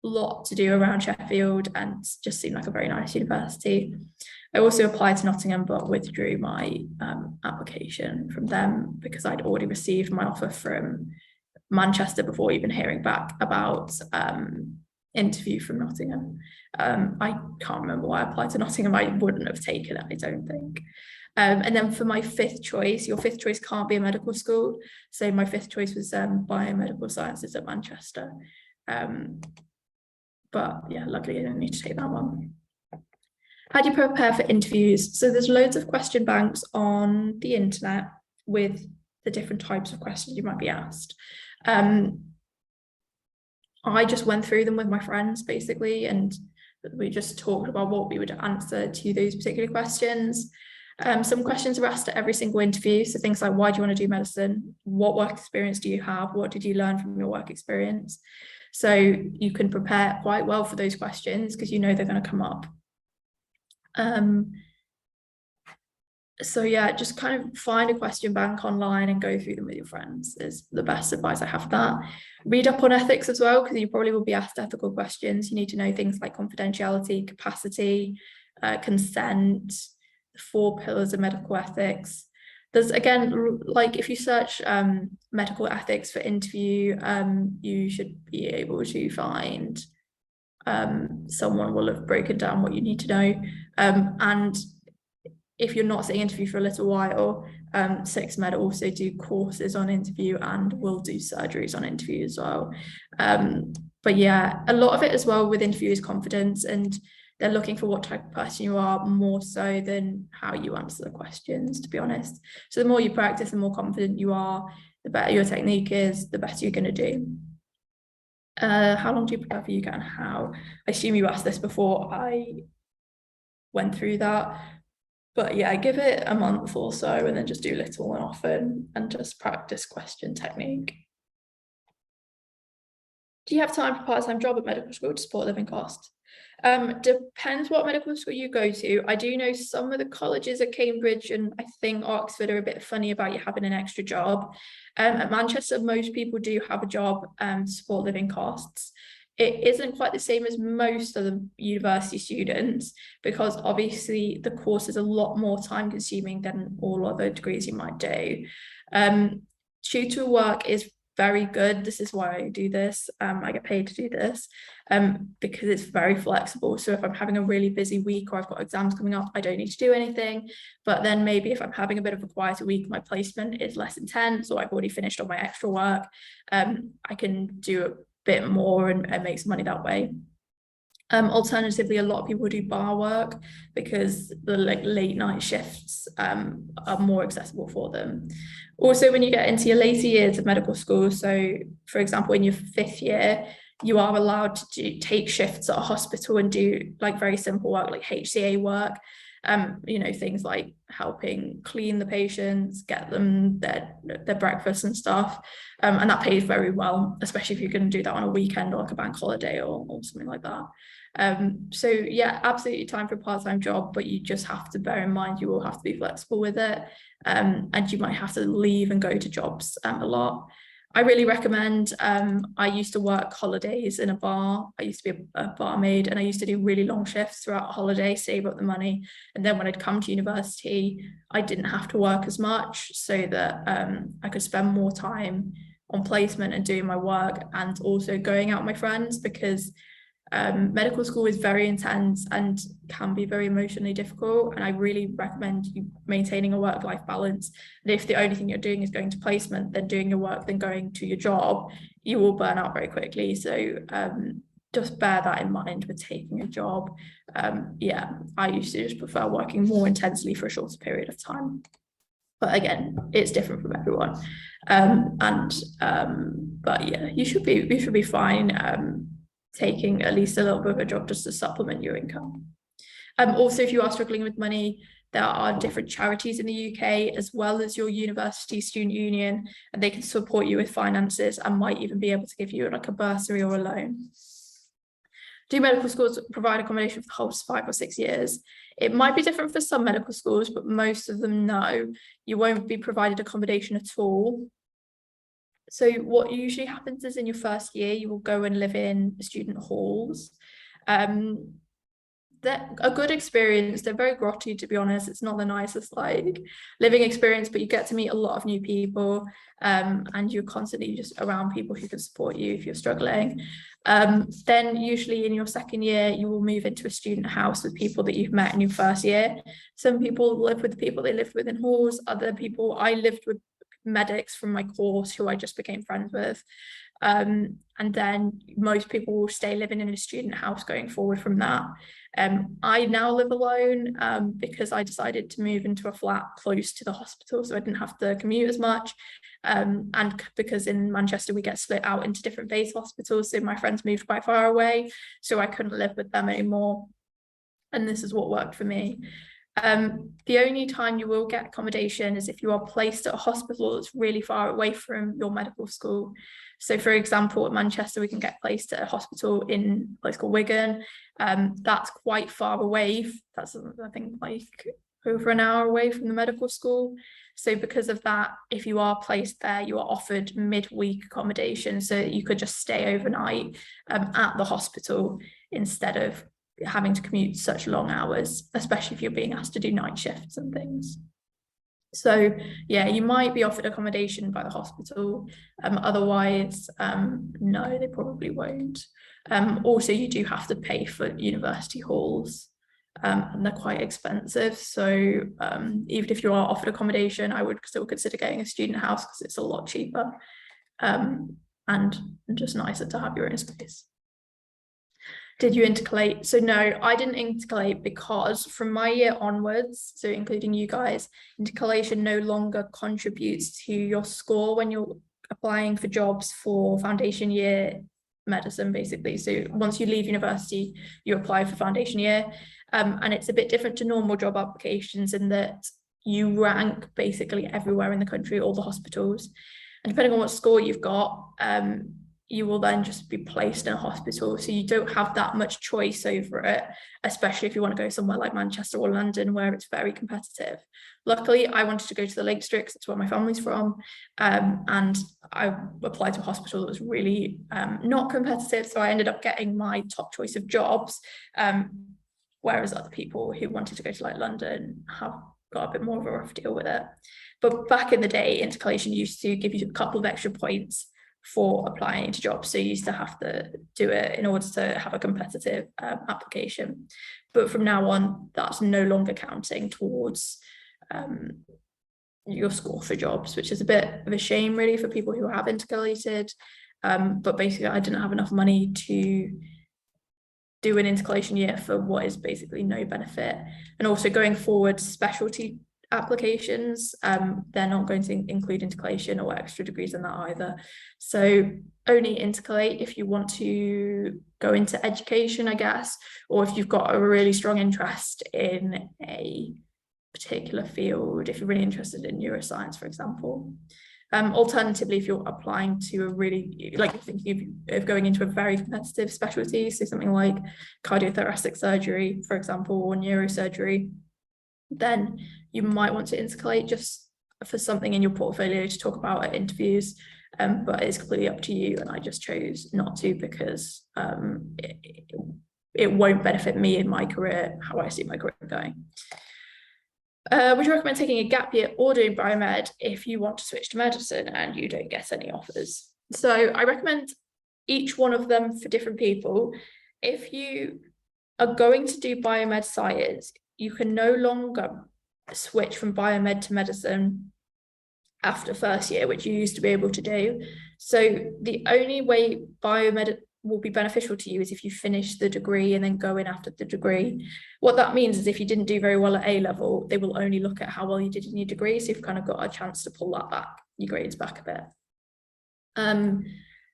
lot to do around Sheffield, and just seemed like a very nice university. I also applied to Nottingham, but withdrew my application from them because I'd already received my offer from Manchester before even hearing back about interview from Nottingham. I can't remember why I applied to Nottingham. I wouldn't have taken it, I don't think. And then for my fifth choice, your fifth choice can't be a medical school. So my fifth choice was biomedical sciences at Manchester. But yeah, luckily I didn't need to take that one. How do you prepare for interviews? So there's loads of question banks on the internet with the different types of questions you might be asked. I just went through them with my friends basically, and we just talked about what we would answer to those particular questions. Some questions are asked at every single interview. So things like, why do you want to do medicine? What work experience do you have? What did you learn from your work experience? So you can prepare quite well for those questions because you know they're going to come up. So yeah, just kind of find a question bank online and go through them with your friends is the best advice I have for that. Read up on ethics as well, because you probably will be asked ethical questions. You need to know things like confidentiality, capacity, consent, the 4 pillars of medical ethiks. There's, again, like if you search medical ethics for interview, you should be able to find someone will have broken down what you need to know. And if you're not sitting interview for a little while, 6med also do courses on interview and will do surgeries on interview as well. But yeah, a lot of it as well with interview is confidence, and they're looking for what type of person you are more so than how you answer the questions, to be honest. So the more you practice, the more confident you are, the better your technique is, the better you're going to do. How long do you prepare for UCAT and how? I assume you asked this before I went through that. But yeah, give it a month or so and then just do little and often and just practice question technique. Do you have time for a part-time job at medical school to support living costs? Depends what medical school you go to. I do know some of the colleges at Cambridge and I think Oxford are a bit funny about you having an extra job. At Manchester, most people do have a job to support living costs. It isn't quite the same as most of the university students because obviously the course is a lot more time consuming than all other degrees you might do. Tutor work is very good. This is why I do this. I get paid to do this because it's very flexible. So if I'm having a really busy week or I've got exams coming up, I don't need to do anything. But then maybe if I'm having a bit of a quieter week, my placement is less intense or I've already finished on my extra work, I can do a bit more and make some money that way. Alternatively, a lot of people do bar work because the late night shifts are more accessible for them. Also, when you get into your later years of medical school, so for example, in your 5th year, you are allowed to take shifts at a hospital and do like very simple work like HCA work. You know, things like helping clean the patients, get them their breakfast and stuff, and that pays very well, especially if you're going to do that on a weekend or like a bank holiday or something like that. So yeah, absolutely time for a part-time job, but you just have to bear in mind you will have to be flexible with it, and you might have to leave and go to jobs a lot. I really recommend, I used to work holidays in a bar. I used to be a barmaid, and I used to do really long shifts throughout a holiday, save up the money. And then when I'd come to university, I didn't have to work as much, so that I could spend more time on placement and doing my work, and also going out with my friends, because medical school is very intense and can be very emotionally difficult, and I really recommend you maintaining a work-life balance. And if the only thing you're doing is going to placement, then doing your work, then going to your job, you will burn out very quickly. So just bear that in mind with taking a job. Yeah, I used to just prefer working more intensely for a shorter period of time, but again, it's different from everyone. But yeah, you should be fine taking at least a little bit of a job just to supplement your income. Also, if you are struggling with money, there are different charities in the UK, as well as your university student union, and they can support you with finances and might even be able to give you like a bursary or a loan. Do medical schools provide accommodation for the whole 5 or 6 years? It might be different for some medical schools, but most of them, no. You won't be provided accommodation at all. So what usually happens is in your first year, you will go and live in student halls. They're a good experience. They're very grotty, to be honest. It's not the nicest like living experience, but you get to meet a lot of new people, and you're constantly just around people who can support you if you're struggling. Then usually in your second year, you will move into a student house with people that you've met in your first year. Some people live with the people they lived with in halls. Other people, I lived with medics from my course who I just became friends with. And then most people will stay living in a student house going forward from that. I now live alone because I decided to move into a flat close to the hospital, so I didn't have to commute as much. And because in Manchester we get split out into different base hospitals, so my friends moved quite far away, so I couldn't live with them anymore. And this is what worked for me. The only time you will get accommodation is if you are placed at a hospital that's really far away from your medical school. So for example, at Manchester, we can get placed at a hospital in a place called Wigan. That's quite far away. That's, I think, like over an hour away from the medical school. So because of that, if you are placed there, you are offered midweek accommodation, so that you could just stay overnight at the hospital instead of having to commute such long hours, especially if you're being asked to do night shifts and things. So yeah, you might be offered accommodation by the hospital. Otherwise, no, they probably won't. Also, you do have to pay for university halls, and they're quite expensive. So even if you are offered accommodation, I would still consider getting a student house because it's a lot cheaper, and just nicer to have your own space. Did you intercalate? So no, I didn't intercalate because from my year onwards, so including you guys, intercalation no longer contributes to your score when you're applying for jobs for foundation year medicine, basically. So once you leave university, you apply for foundation year, and it's a bit different to normal job applications in that you rank basically everywhere in the country, all the hospitals, and depending on what score you've got, you will then just be placed in a hospital. So you don't have that much choice over it, especially if you want to go somewhere like Manchester or London, where it's very competitive. Luckily, I wanted to go to the Lake District, that's where my family's from, and I applied to a hospital that was really not competitive, so I ended up getting my top choice of jobs, whereas other people who wanted to go to like London have got a bit more of a rough deal with it. But back in the day, intercalation used to give you a couple of extra points for applying to jobs, so you used to have to do it in order to have a competitive application. But from now on, that's no longer counting towards your score for jobs, which is a bit of a shame really for people who have intercalated. But basically I didn't have enough money to do an intercalation year for what is basically no benefit. And also going forward, specialty applications, they're not going to include intercalation or extra degrees in that either. So only intercalate if you want to go into education, I guess, or if you've got a really strong interest in a particular field, if you're really interested in neuroscience, for example. Alternatively, if you're applying to a really, like you're thinking of going into a very competitive specialty, so something like cardiothoracic surgery, for example, or neurosurgery, then you might want to intercalate just for something in your portfolio to talk about at interviews. But it's completely up to you, and I just chose not to because it won't benefit me in my career, how I see my career going. Would you recommend taking a gap year or doing biomed if you want to switch to medicine and you don't get any offers? So I recommend each one of them for different people. If you are going to do biomed science, you can no longer switch from biomed to medicine after first year, which you used to be able to do. So the only way biomed will be beneficial to you is if you finish the degree and then go in after the degree. What that means is if you didn't do very well at A level, they will only look at how well you did in your degree. So you've kind of got a chance to pull that back, your grades back a bit.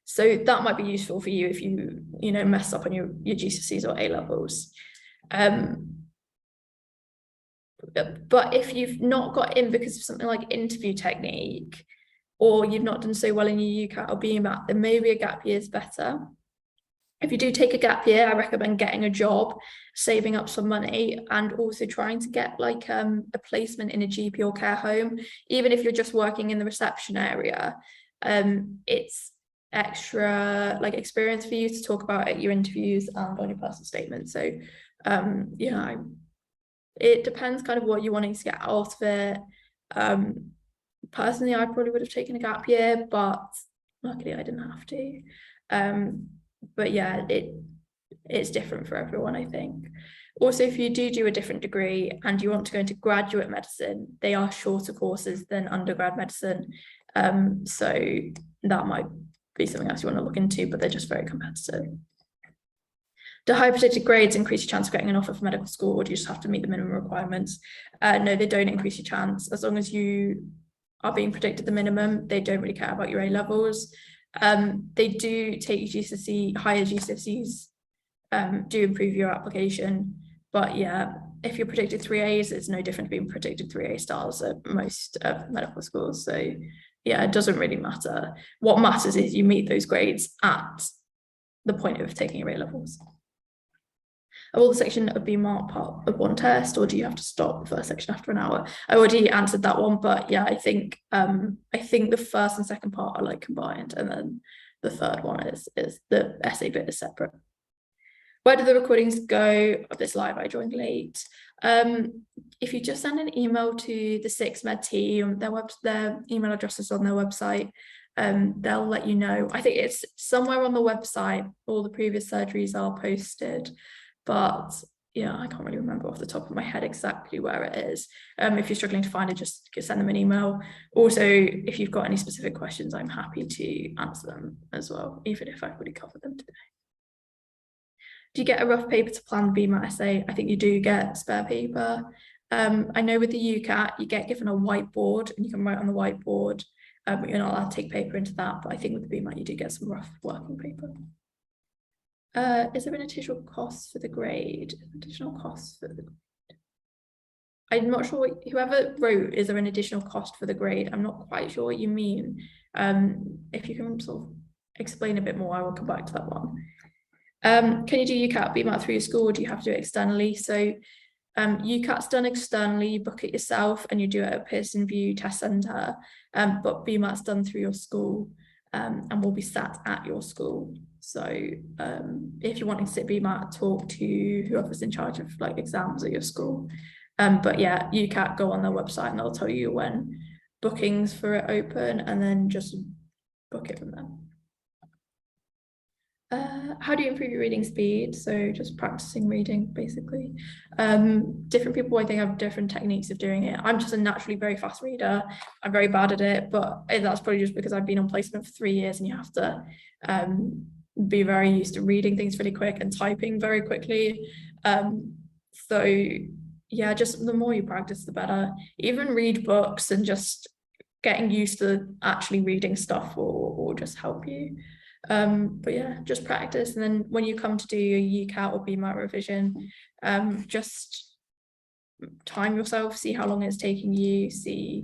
So that might be useful for you if you mess up on your GCSEs or A levels. But if you've not got in because of something like interview technique, or you've not done so well in your UCAT or BMAT, then maybe a gap year is better. If you do take a gap year, I recommend getting a job, saving up some money, and also trying to get like a placement in a GP or care home. Even if you're just working in the reception area, it's extra like experience for you to talk about at your interviews and on your personal statement. So it depends kind of what you're wanting to get out of it. Personally, I probably would have taken a gap year, but luckily I didn't have to. But yeah, it's different for everyone, I think. Also, if you do a different degree and you want to go into graduate medicine, they are shorter courses than undergrad medicine. So that might be something else you want to look into, but they're just very competitive. Do high predicted grades increase your chance of getting an offer for medical school, or do you just have to meet the minimum requirements? No, they don't increase your chance. As long as you are being predicted the minimum, they don't really care about your A levels. They do take higher GCSEs, do improve your application. But yeah, if you're predicted 3As, it's no different to being predicted 3A stars at most medical schools. So yeah, it doesn't really matter. What matters is you meet those grades at the point of taking your A levels. Are all the section of BMAT part of one test, or do you have to stop the first section after an hour? I already answered that one, but yeah, I think the first and second part are like combined, and then the third one is the essay bit is separate. Where do the recordings go of this live? I joined late. If you just send an email to the 6med team, their email address is on their website. They'll let you know. I think it's somewhere on the website. All the previous surgeries are posted. But yeah, I can't really remember off the top of my head exactly where it is. If you're struggling to find it, just send them an email. Also, if you've got any specific questions, I'm happy to answer them as well, even if I've already covered them today. Do you get a rough paper to plan the BMAT essay? I think you do get spare paper. I know with the UCAT, you get given a whiteboard and you can write on the whiteboard, but you're not allowed to take paper into that. But I think with the BMAT, you do get some rough working paper. Is there an additional cost for the grade? Additional cost for the grade? I'm not sure whoever wrote, is there an additional cost for the grade? I'm not quite sure what you mean. If you can sort of explain a bit more, I will come back to that one. Can you do UCAT BMAT through your school, or do you have to do it externally? So UCAT's done externally, you book it yourself and you do it at Pearson VUE Test Centre, but BMAT's done through your school and will be sat at your school. So if you're wanting to sit BMAT, talk to whoever's in charge of like exams at your school. But yeah, UCAT, go on their website and they'll tell you when bookings for it open, and then just book it from them. How do you improve your reading speed? So just practicing reading, basically. Different people, I think, have different techniques of doing it. I'm just a naturally very fast reader. I'm very bad at it, but that's probably just because I've been on placement for 3 years and you have to be very used to reading things really quick and typing very quickly. So yeah, just the more you practice, the better. Even read books and just getting used to actually reading stuff will just help you. But yeah, just practice. And then when you come to do your UCAT or BMAT revision, just time yourself, see how long it's taking you, see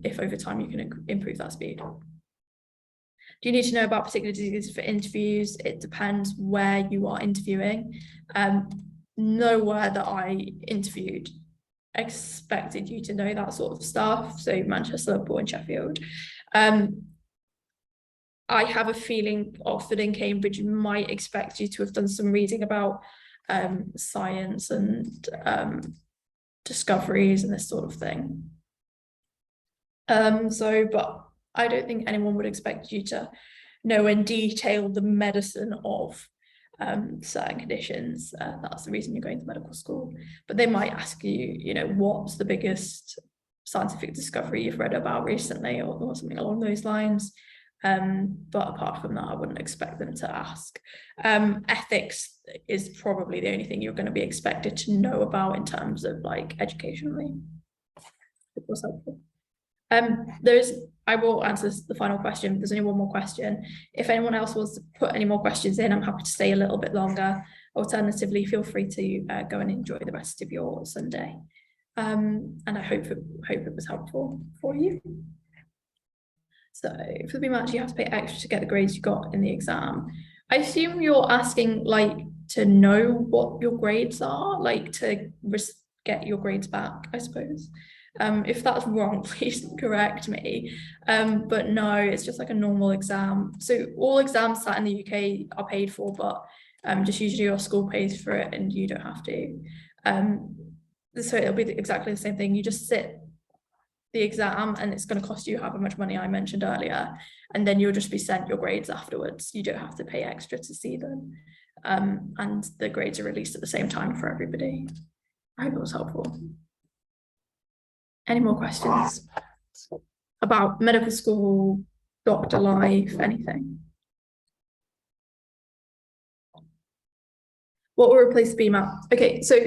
if over time you can improve that speed. Do you need to know about particular diseases for interviews? It depends where you are interviewing. Nowhere that I interviewed expected you to know that sort of stuff. So Manchester, Liverpool and Sheffield. I have a feeling Oxford and Cambridge might expect you to have done some reading about science and discoveries and this sort of thing. But I don't think anyone would expect you to know in detail the medicine of certain conditions. That's the reason you're going to medical school. But they might ask you, you know, what's the biggest scientific discovery you've read about recently, or something along those lines. But apart from that, I wouldn't expect them to ask. Ethics is probably the only thing you're going to be expected to know about in terms of like educationally. It was helpful. I will answer the final question. There's only one more question. If anyone else wants to put any more questions in, I'm happy to stay a little bit longer. Alternatively, feel free to go and enjoy the rest of your Sunday. And I hope it was helpful for you. So for the BMAT, you have to pay extra to get the grades you got in the exam. I assume you're asking like to know what your grades are, like to get your grades back, I suppose. If that's wrong, please correct me. But no, it's just like a normal exam. So all exams sat in the UK are paid for, but just usually your school pays for it and you don't have to. So it'll be exactly the same thing. You just sit the exam and it's going to cost you however much money I mentioned earlier, and then you'll just be sent your grades afterwards. You don't have to pay extra to see them. And the grades are released at the same time for everybody. I hope it was helpful. Any more questions about medical school, doctor life, anything? What will replace BMAT? Okay, so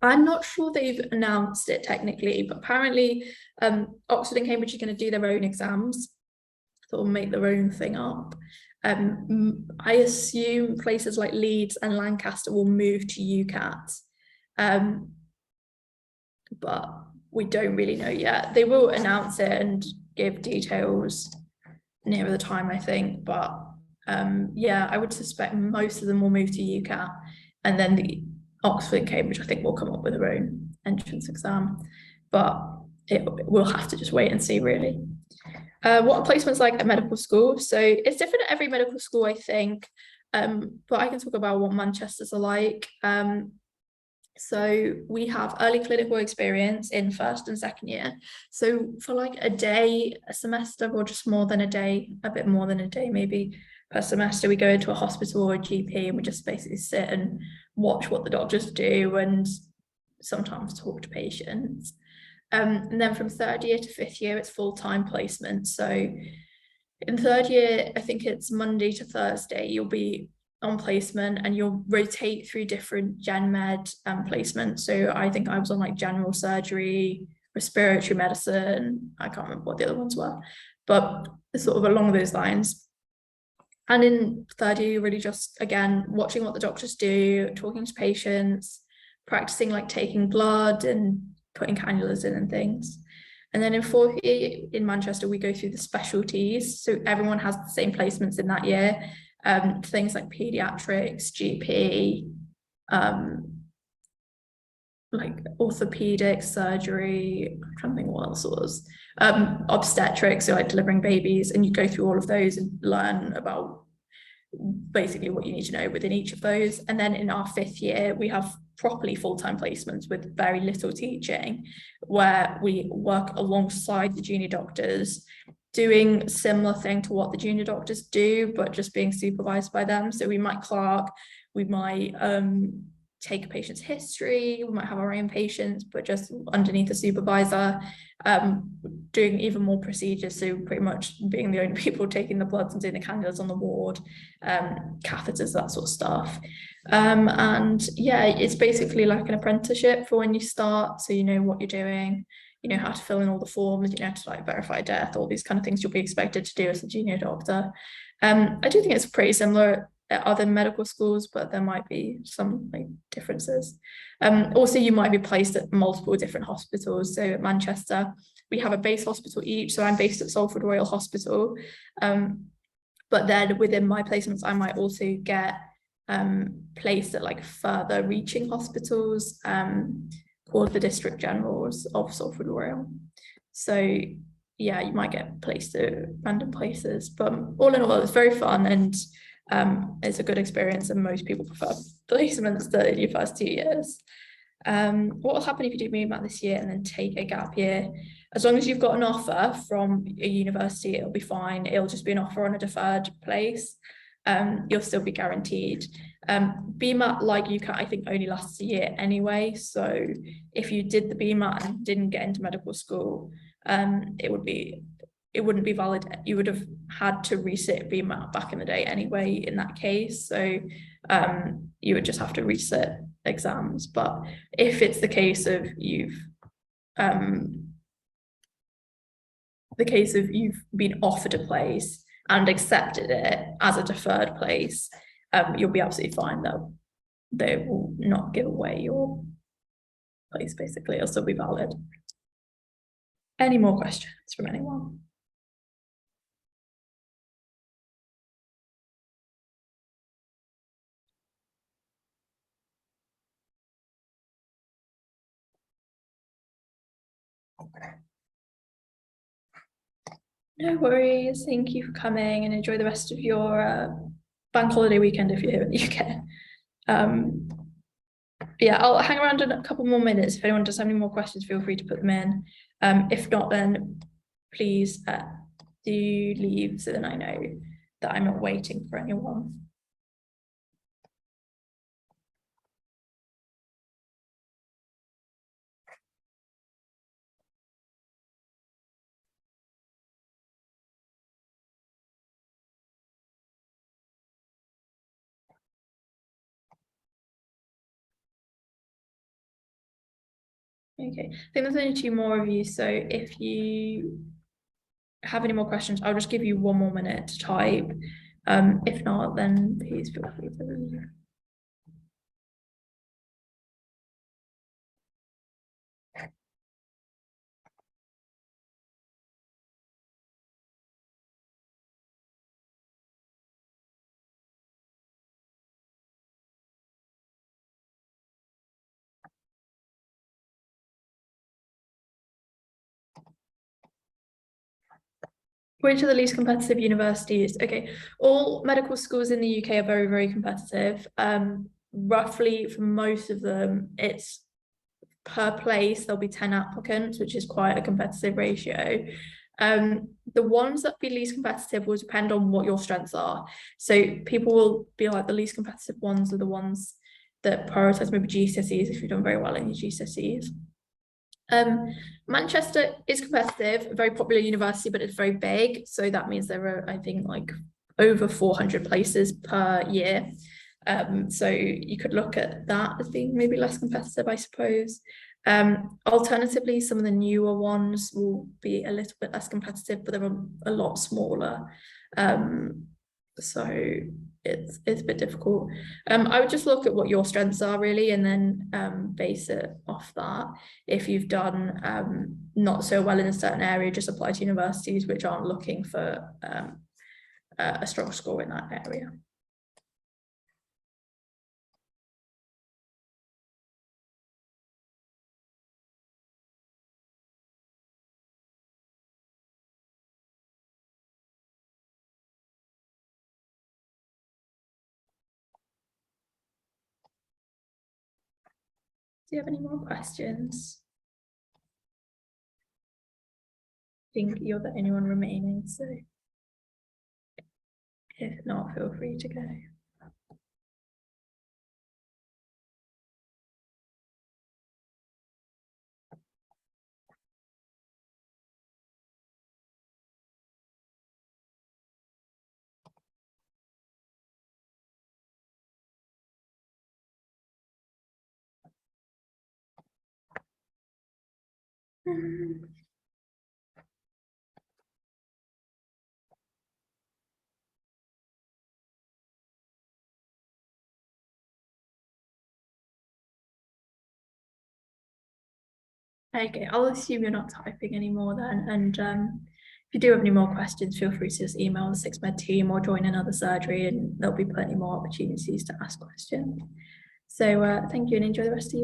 I'm not sure they've announced it technically, but apparently Oxford and Cambridge are going to do their own exams, sort of make their own thing up. I assume places like Leeds and Lancaster will move to UCAT, but we don't really know yet. They will announce it and give details nearer the time, I think, but yeah, I would suspect most of them will move to UCAT, and then the Oxford and Cambridge, I think, will come up with their own entrance exam, but we'll have to just wait and see, really. What are placements like at medical school? So it's different at every medical school, I think, but I can talk about what Manchester's are like. So we have early clinical experience in first and second year. So for like a day, a semester, or just more than a day, a bit more than a day maybe per semester, we go into a hospital or a GP and we just basically sit and watch what the doctors do and sometimes talk to patients. And then from third year to fifth year, it's full-time placement. So in third year, I think it's Monday to Thursday, you'll be on placement and you'll rotate through different gen med placements. So I think I was on like general surgery, respiratory medicine, I can't remember what the other ones were, but sort of along those lines. And in third year, you're really just, again, watching what the doctors do, talking to patients, practicing like taking blood and putting cannulas in and things. And then in fourth year in Manchester, we go through the specialties. So everyone has the same placements in that year. Things like pediatrics, GP, like orthopedic surgery, I'm trying to think what else it was, obstetrics, so like delivering babies, and you go through all of those and learn about basically what you need to know within each of those. And then in our fifth year, we have properly full-time placements with very little teaching, where we work alongside the junior doctors, doing a similar thing to what the junior doctors do, but just being supervised by them. So we might clerk, we might take a patient's history, we might have our own patients, but just underneath the supervisor, doing even more procedures, so pretty much being the only people taking the bloods and doing the cannulas on the ward, catheters, that sort of stuff. And yeah, it's basically like an apprenticeship for when you start, so you know what you're doing, you know how to fill in all the forms, you know how to like verify death, all these kind of things you'll be expected to do as a junior doctor. I do think it's pretty similar at other medical schools, but there might be some like differences. Also, you might be placed at multiple different hospitals. So at Manchester, we have a base hospital each. So I'm based at Salford Royal Hospital. But then within my placements, I might also get placed at like further reaching hospitals called the District Generals of Salford Royal. So yeah, you might get placed at random places, but all in all, it's very fun and it's a good experience, and most people prefer placements in your first 2 years. What will happen if you do BMAT this year and then take a gap year? As long as you've got an offer from a university, it'll be fine. It'll just be an offer on a deferred place. You'll still be guaranteed. BMAT, like UCAT, I think only lasts a year anyway. So if you did the BMAT and didn't get into medical school, it wouldn't be valid. You would have had to resit BMAT back in the day anyway in that case. So you would just have to resit exams. But if it's the case of you've been offered a place and accepted it as a deferred place, you'll be absolutely fine though. They will not give away your place, basically. It'll still be valid. Any more questions from anyone? No worries. Thank you for coming, and enjoy the rest of your bank holiday weekend if you're here in the UK. Yeah, I'll hang around in a couple more minutes. If anyone does have any more questions, feel free to put them in. If not, then please do leave so then I know that I'm not waiting for anyone. Okay, I think there's only 2 more of you, so if you have any more questions, I'll just give you 1 more minute to type. If not, then please feel free to leave. Which are the least competitive universities? Okay, all medical schools in the UK are very, very competitive. Roughly for most of them, it's per place, there'll be 10 applicants, which is quite a competitive ratio. The ones that be least competitive will depend on what your strengths are. So people will be like the least competitive ones are the ones that prioritize maybe GCSEs if you've done very well in your GCSEs. Manchester is competitive, a very popular university, but it's very big. So that means there are, I think, like over 400 places per year. So you could look at that as being maybe less competitive, I suppose. Alternatively, some of the newer ones will be a little bit less competitive, but they're a lot smaller. So it's a bit difficult. I would just look at what your strengths are really, and then base it off that. If you've done not so well in a certain area, just apply to universities which aren't looking for a strong score in that area. Do you have any more questions? I think you're the only one remaining, so if not, feel free to go. Okay, I'll assume you're not typing anymore then. And if you do have any more questions, feel free to just email the 6med team or join another surgery, and there'll be plenty more opportunities to ask questions. So thank you and enjoy the rest of your